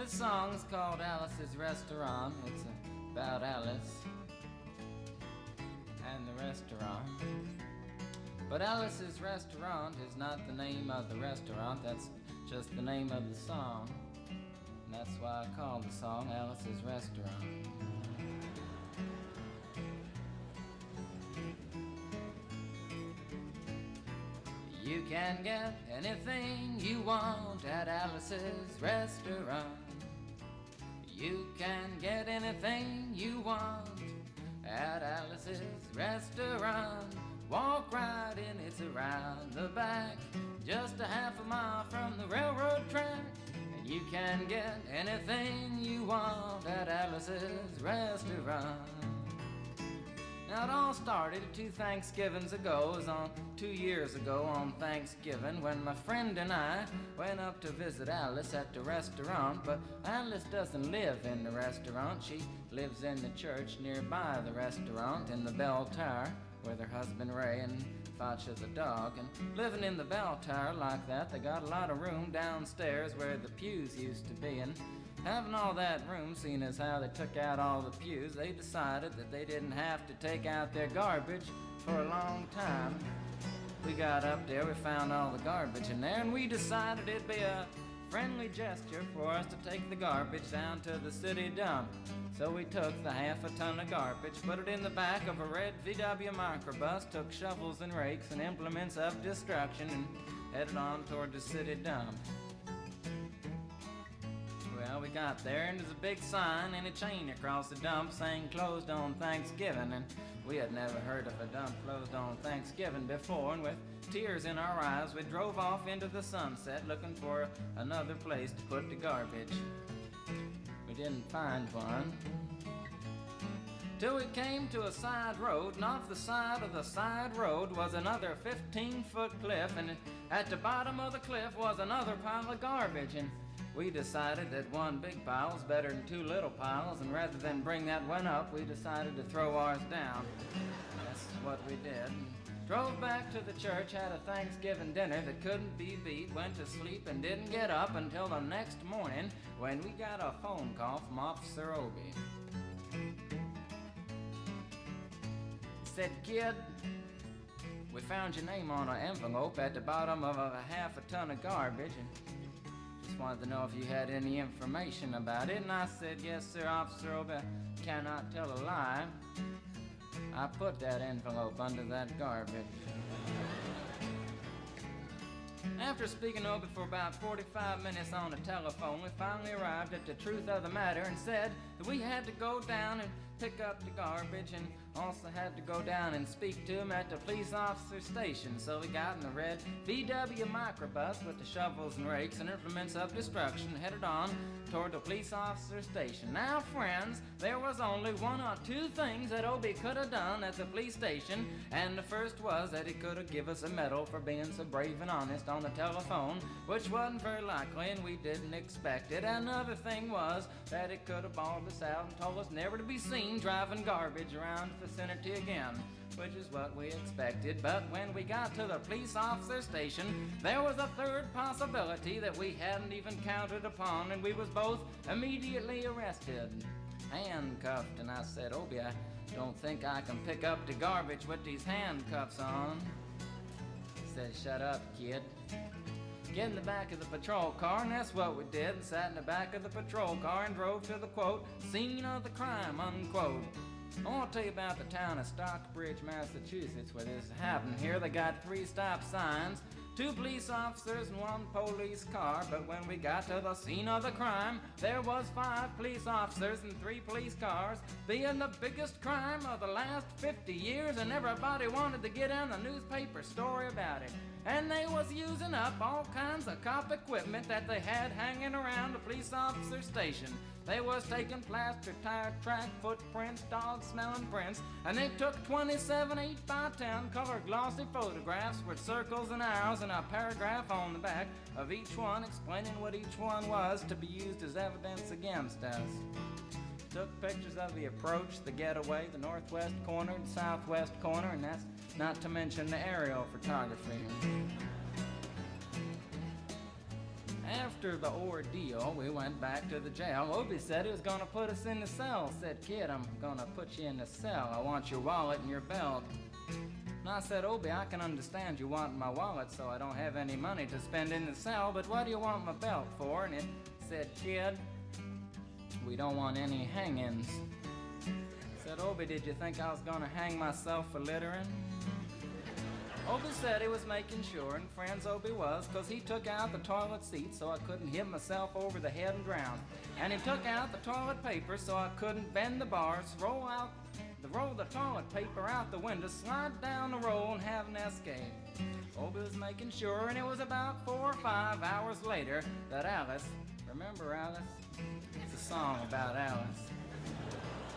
This song's called Alice's Restaurant. It's about Alice and the restaurant. But Alice's Restaurant is not the name of the restaurant, that's just the name of the song. And that's why I call the song Alice's Restaurant. You can get anything you want at Alice's Restaurant. You can get anything you want at Alice's Restaurant. Walk right in, it's around the back, just a half a mile from the railroad track. And you can get anything you want at Alice's Restaurant. Now it all started 2 Thanksgivings ago. It was on 2 years ago on Thanksgiving when my friend and I went up to visit Alice at the restaurant. But Alice doesn't live in the restaurant. She lives in the church nearby the restaurant in the bell tower with her husband Ray and Facha the dog. And living in the bell tower like that, they got a lot of room downstairs where the pews used to be. And having all that room, seeing as how they took out all the pews, they decided that they didn't have to take out their garbage for a long time. We got up there, we found all the garbage in there, and we decided it'd be a friendly gesture for us to take the garbage down to the city dump. So we took the half a ton of garbage, put it in the back of a red VW microbus, took shovels and rakes and implements of destruction, and headed on toward the city dump. Well, we got there, and there's a big sign and a chain across the dump saying closed on Thanksgiving, and we had never heard of a dump closed on Thanksgiving before, and with tears in our eyes, we drove off into the sunset looking for another place to put the garbage. We didn't find one till we came to a side road, and off the side of the side road was another 15-foot cliff, and at the bottom of the cliff was another pile of garbage. And we decided that one big pile was better than 2 little piles, and rather than bring that one up, we decided to throw ours down. That's what we did. Drove back to the church, had a Thanksgiving dinner that couldn't be beat, went to sleep and didn't get up until the next morning when we got a phone call from Officer Obie. He said, "Kid, we found your name on an envelope at the bottom of a half a ton of garbage, and just wanted to know if you had any information about it." And I said, "Yes, sir, Officer Obie, cannot tell a lie. I put that envelope under that garbage." After speaking to Obie for about 45 minutes on the telephone, we finally arrived at the truth of the matter and said that we had to go down and pick up the garbage, and also had to go down and speak to him at the police officer station. So we got in the red VW microbus with the shovels and rakes and implements of destruction, headed on toward the police officer station. Now, friends, there was only 1 or 2 things that Obie could have done at the police station, and the first was that he could have given us a medal for being so brave and honest on the telephone, which wasn't very likely, and we didn't expect it. Another thing was that he could have bawled us out and told us never to be seen driving garbage around the vicinity again, which is what we expected. But when we got to the police officer station, there was a third possibility that we hadn't even counted upon, and we was both immediately arrested, handcuffed. And I said, "Obie, I don't think I can pick up the garbage with these handcuffs on." He said, "Shut up, kid. Get in the back of the patrol car," and that's what we did, and sat in the back of the patrol car and drove to the, quote, scene of the crime, unquote. I want to tell you about the town of Stockbridge, Massachusetts, where this happened. Here they got 3 stop signs, 2 police officers and 1 police car. But when we got to the scene of the crime, there was 5 police officers and 3 police cars, being the biggest crime of the last 50 years, and everybody wanted to get in the newspaper story about it. And they was using up all kinds of cop equipment that they had hanging around the police officer station. They was taking plaster, tire track, footprints, dog-smelling prints, and they took 27 8x10 color glossy photographs with circles and arrows and a paragraph on the back of each one explaining what each one was to be used as evidence against us. Took pictures of the approach, the getaway, the northwest corner, the southwest corner, and that's not to mention the aerial photography. After after the ordeal, we went back to the jail. Obie said he was gonna put us in the cell. Said, kid, I'm gonna put you in the cell. I want your wallet and your belt. And I said, Obie, I can understand you want my wallet so I don't have any money to spend in the cell, but what do you want my belt for? And it said, kid, we don't want any hangings. Said, Obie, did you think I was gonna hang myself for littering? Obie said he was making sure, and friends Obie was, 'cause he took out the toilet seat so I couldn't hit myself over the head and drown. And he took out the toilet paper so I couldn't bend the bars, roll the toilet paper out the window, slide down the roll, and have an escape. Obie was making sure, and it was about 4 or 5 hours later that Alice, remember Alice? It's a song about Alice.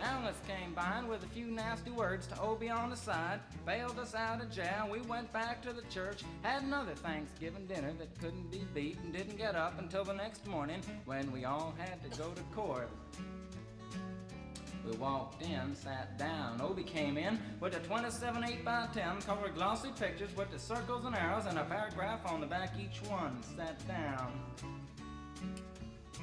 Alice came by and with a few nasty words to Obie on the side, bailed us out of jail. We went back to the church, had another Thanksgiving dinner that couldn't be beat, and didn't get up until the next morning when we all had to go to court. We walked in, sat down. Obie came in with a 27 8x10 colored glossy pictures with the circles and arrows and a paragraph on the back each one. Sat down.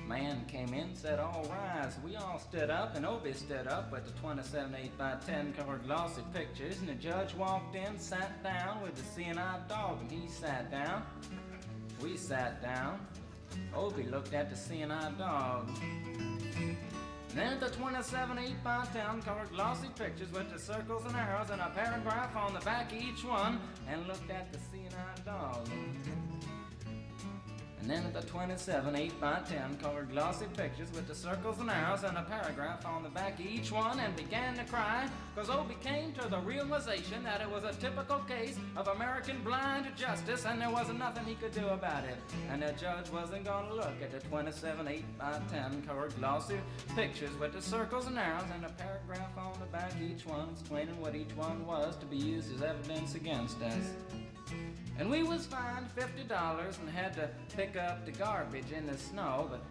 Man came in, said, all rise. We all stood up, and Obie stood up with the 27 8x10 colored glossy pictures, and the judge walked in, sat down with the seeing eye dog, and he sat down. We sat down. Obie looked at the seeing eye dog. And then the 27 8x10 colored glossy pictures with the circles and arrows and a paragraph on the back of each one, and looked at the seeing eye dog. And then at the 27 8x10 colored glossy pictures with the circles and arrows and a paragraph on the back of each one, and began to cry, 'cause Obie came to the realization that it was a typical case of American blind justice, and there wasn't nothing he could do about it. And the judge wasn't gonna look at the 27 8x10 colored glossy pictures with the circles and arrows and a paragraph on the back of each one explaining what each one was to be used as evidence against us. And we was fined $50 and had to pick up the garbage in the snow, but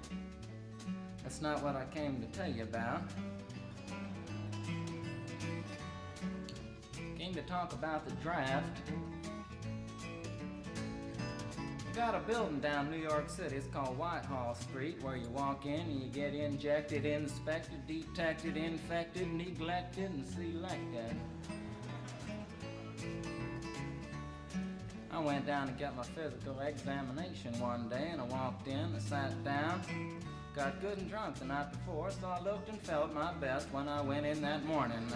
that's not what I came to tell you about. Came to talk about the draft. We got a building down New York City. It's called Whitehall Street, where you walk in and you get injected, inspected, detected, infected, neglected, and selected. I went down to get my physical examination one day, and I walked in, I sat down, got good and drunk the night before, so I looked and felt my best when I went in that morning.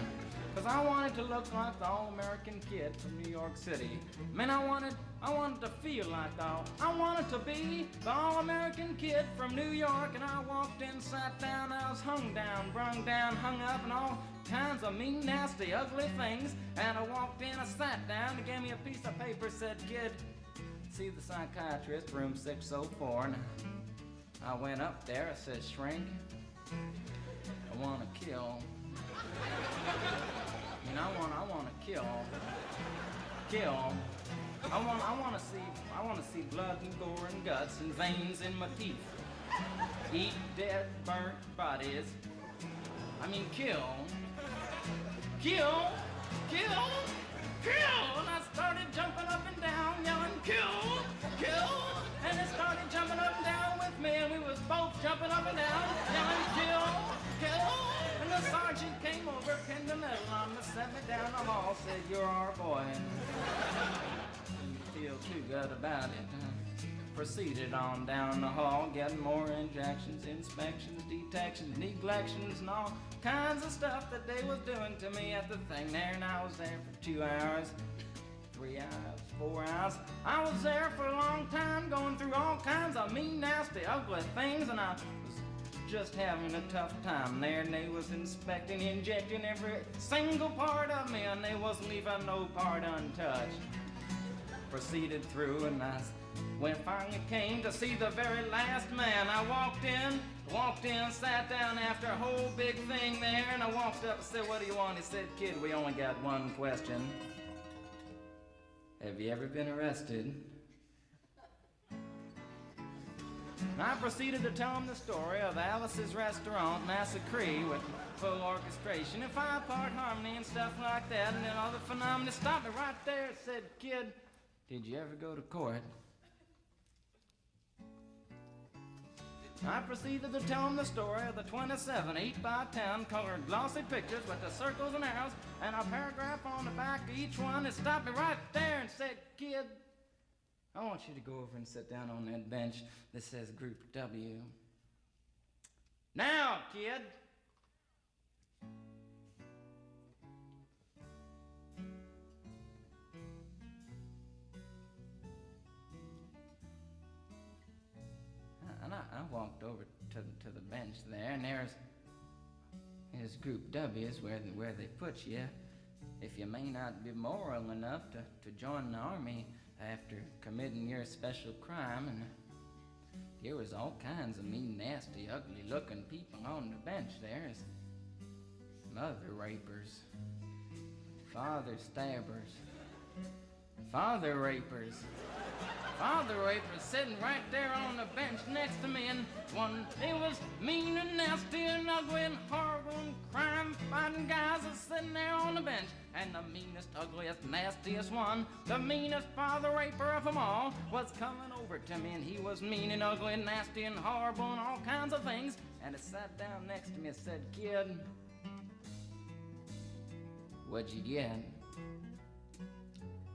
'Cause I wanted to look like the all-American kid from New York City. I mean, I wanted to feel like I wanted to be the all-American kid from New York, and I walked in, sat down, I was hung down, brung down, hung up, and all kinds of mean, nasty, ugly things. And I walked in, I sat down, they gave me a piece of paper, said, kid, see the psychiatrist, room 604. And I went up there, I said, shrink, I want to kill. I mean, I want to kill. I want to see blood and gore and guts and veins in my teeth. Eat dead, burnt bodies. I mean, kill. Kill. And I started jumping up and down, yelling, kill. And it started jumping up and down with me, and we was both jumping up and down, yelling, kill. And the sergeant came over, pinned the medal on me, set me down the hall, said, you're our boy. Didn't feel too good about it. Proceeded on down the hall, getting more injections, inspections, detections, neglections, and all kinds of stuff that they was doing to me at the thing there. And I was there for 2 hours, 3 hours, 4 hours. I was there for a long time, going through all kinds of mean, nasty, ugly things, and I was just having a tough time there. And they was inspecting, injecting every single part of me, and they wasn't leaving no part untouched. Proceeded through, and when it finally came to see the very last man, I walked in, sat down after a whole big thing there, and I walked up and said, what do you want? He said, kid, we only got one question. Have you ever been arrested? And I proceeded to tell him the story of Alice's restaurant, Massacree, with full orchestration and 5-part harmony and stuff like that, and then other phenomena. Stopped me right there and said, kid, did you ever go to court? I proceeded to tell him the story of the 27 8x10 colored glossy pictures with the circles and arrows and a paragraph on the back of each one. It stopped me right there and said, "Kid, I want you to go over and sit down on that bench that says Group W. Now, kid." And I walked over to the bench there, and there's Group W is where they put you if you may not be moral enough to join the army after committing your special crime. And there was all kinds of mean, nasty, ugly-looking people on the bench there. There's mother rapers, father stabbers, father rapers sitting right there on the bench next to me, and one, they was mean and nasty and ugly and horrible and crime-fighting guys are sitting there on the bench. And the meanest, ugliest, nastiest one, the meanest father raper of them all, was coming over to me, and he was mean and ugly and nasty and horrible and all kinds of things. And he sat down next to me and said, "Kid, what'd you get?"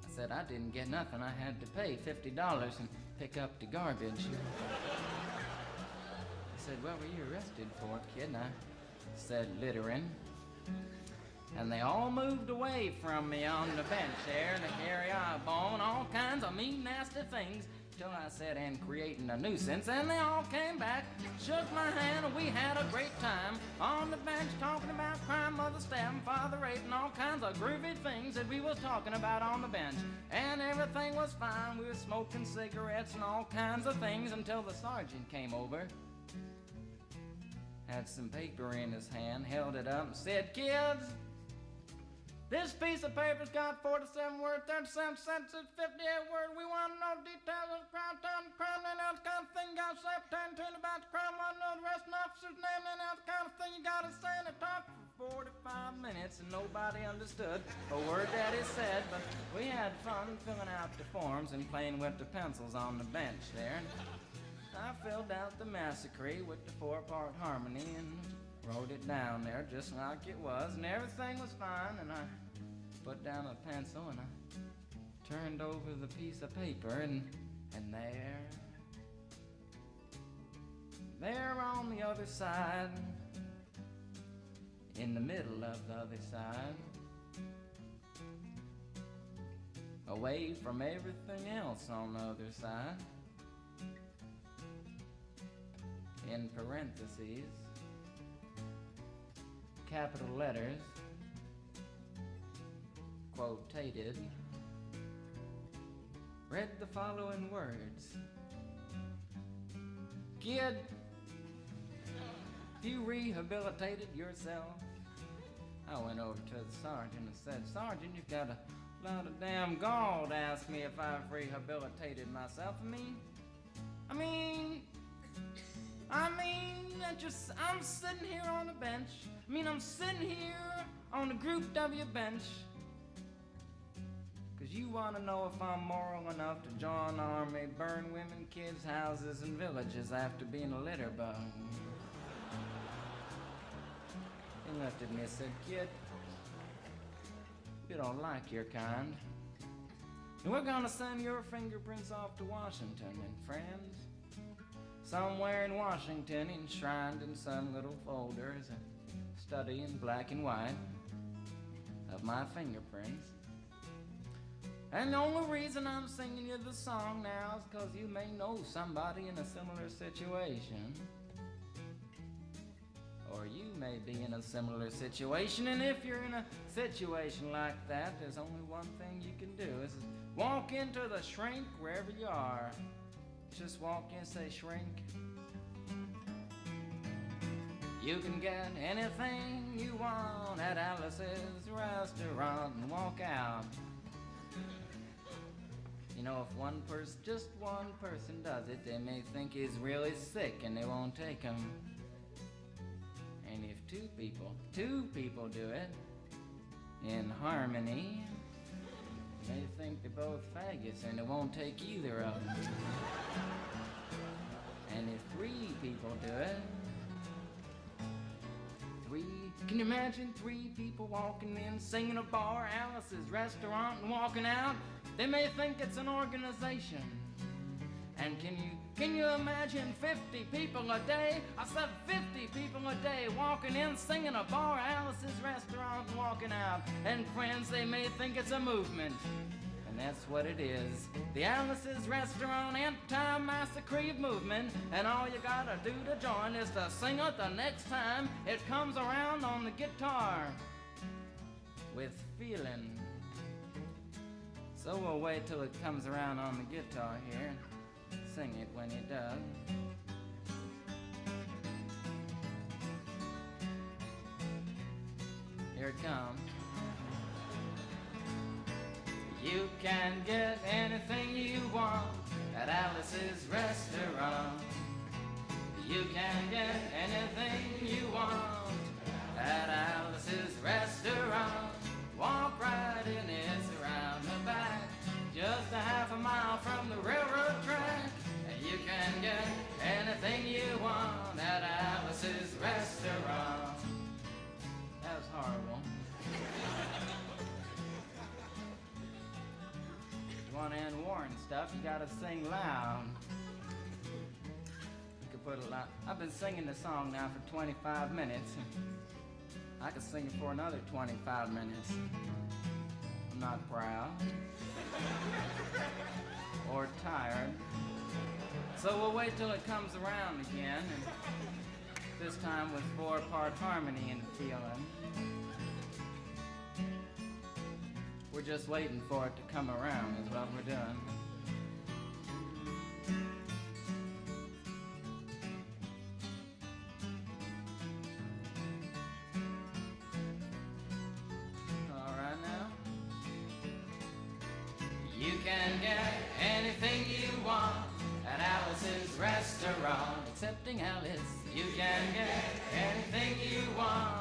I said, "I didn't get nothing. I had to pay $50 and pick up the garbage." He said, "What were you arrested for, kid?" And I said, "Littering." And they all moved away from me on the bench there, the hairy eyeball and all kinds of mean, nasty things, till I said, "And creating a nuisance," and they all came back, shook my hand, and we had a great time on the bench talking about crime, mother stabbing, father raping, all kinds of groovy things that we was talking about on the bench. And everything was fine. We were smoking cigarettes and all kinds of things until the sergeant came over, had some paper in his hand, held it up and said, "Kids, this piece of paper's got 47 words, 37 sentences, 58 words. We want to know details of the crime, time, the crime, and that kind of thing. You got to say turn about the crime, want to know the rest of the officer's name, and that kind of thing. You got to say." And it talked for 45 minutes, and nobody understood a word that he said, but we had fun filling out the forms and playing with the pencils on the bench there. And I filled out the Massacree with the 4-part harmony and wrote it down there just like it was, and everything was fine. And I put down a pencil and I turned over the piece of paper, and there on the other side, in the middle of the other side, away from everything else on the other side, in parentheses, capital letters, quotated, read the following words: "Kid, you rehabilitated yourself." I went over to the sergeant and said, "Sergeant, you've got a lot of damn gall to ask me if I've rehabilitated myself. I'm sitting here on the bench. I'm sitting here on the Group W bench because you want to know if I'm moral enough to join the army, burn women, kids' houses, and villages after being a litter bug." He looked at me and said, "Kid, you don't like your kind. And we're gonna send your fingerprints off to Washington, and friends, somewhere in Washington, enshrined in some little folder, is a study in black and white of my fingerprints. And the only reason I'm singing you the song now is because you may know somebody in a similar situation. Or you may be in a similar situation, and if you're in a situation like that, there's only one thing you can do, is walk into the shrink wherever you are. Just walk in, say, 'Shrink, you can get anything you want at Alice's restaurant,' and walk out. You know, if just one person does it, they may think he's really sick and they won't take him. And if two people do it in harmony, they think they're both faggots and they won't take either of them. And if 3 people do it, can you imagine 3 people walking in, singing a bar, Alice's restaurant, and walking out? They may think it's an organization. And can you imagine 50 people a day? I said 50 people a day walking in, singing a bar, Alice's restaurant, and walking out. And friends, they may think it's a movement. And that's what it is. The Alice's Restaurant Anti-Massacree movement. And all you gotta do to join is to sing it the next time it comes around on the guitar. With feeling. So we'll wait till it comes around on the guitar here. Sing it when it does. Here it comes. You can get anything you want at Alice's Restaurant. You can get anything you want at Alice's Restaurant. Walk right in, it's around the back, just a half a mile from the railroad track. And you can get anything you want at Alice's Restaurant. That was horrible. If you want to end war and stuff, you gotta sing loud. You could put a lot. I've been singing the song now for 25 minutes. I could sing it for another 25 minutes. I'm not proud or tired. So we'll wait till it comes around again, and this time with 4-part harmony and feeling. We're just waiting for it to come around is what we're doing. All right now. You can get anything you want at Alice's Restaurant. Excepting Alice, you can get anything you want